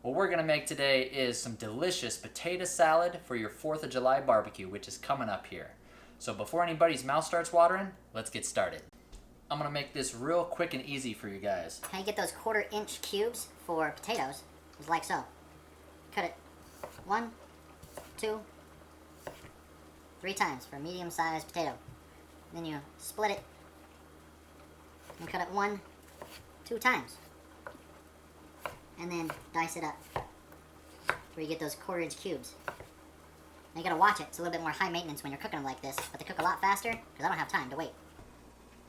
What we're gonna make today is some delicious potato salad for your 4th of July barbecue, which is coming up here. So before anybody's mouth starts watering, let's get started. I'm gonna make this real quick and easy for you guys. How you get those 1/4-inch cubes for potatoes is like so. Cut it 1, 2, 3 times for a medium-sized potato. Then you split it and cut it 1, 2 times. And then dice it up where you get those 1/4-inch cubes. Now you gotta watch it. It's a little bit more high maintenance when you're cooking them like this, but they cook a lot faster because I don't have time to wait.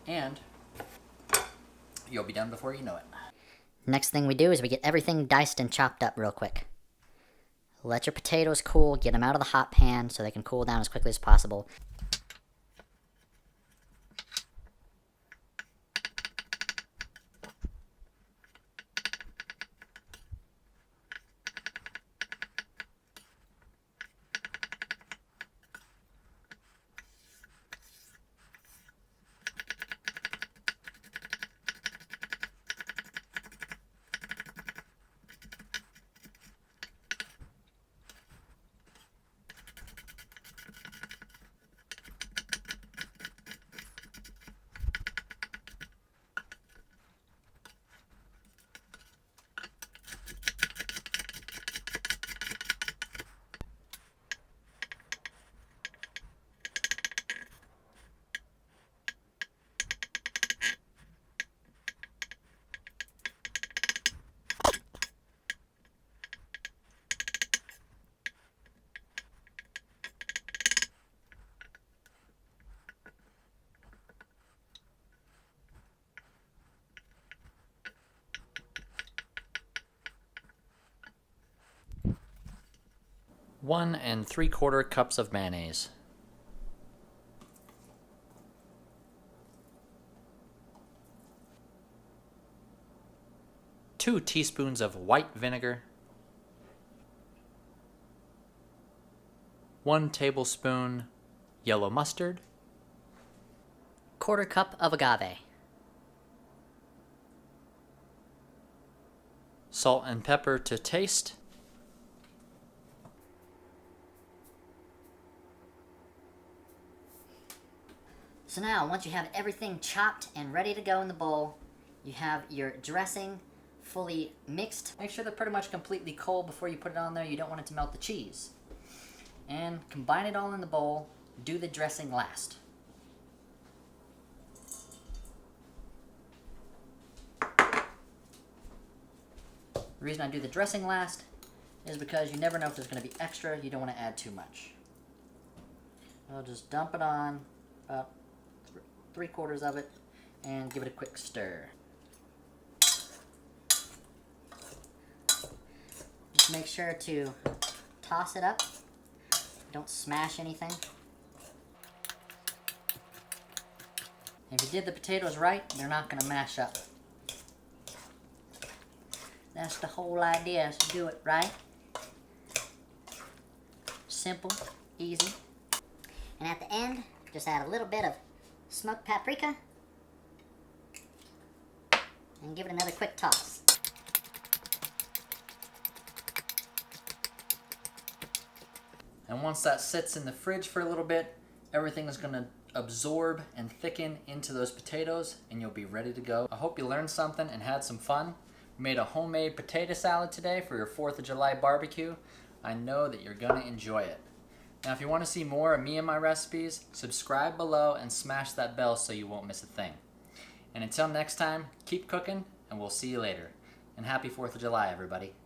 And you'll be done before you know it. Next thing we do is we get everything diced and chopped up real quick. Let your potatoes cool, get them out of the hot pan so they can cool down as quickly as possible. One and 3/4 cups of mayonnaise. 2 teaspoons of white vinegar. 1 tablespoon yellow mustard. 1/4 cup of agave. Salt and pepper to taste. So now, once you have everything chopped and ready to go in the bowl, you have your dressing fully mixed. Make sure they're pretty much completely cold before you put it on there. You don't want it to melt the cheese. And combine it all in the bowl. Do the dressing last. The reason I do the dressing last is because you never know if there's going to be extra. You don't want to add too much. I'll just dump it on about 3/4 of it and give it a quick stir. Just make sure to toss it up. Don't smash anything. If you did the potatoes right, they're not going to mash up. That's the whole idea, is to do it right. Simple, easy. And at the end, just add a little bit of smoked paprika and give it another quick toss. And once that sits in the fridge for a little bit, everything is going to absorb and thicken into those potatoes and you'll be ready to go. I hope you learned something and had some fun. We made a homemade potato salad today for your 4th of July barbecue. I know that you're going to enjoy it. Now if you want to see more of me and my recipes, subscribe below and smash that bell so you won't miss a thing. And until next time, keep cooking and we'll see you later. And happy 4th of July, everybody.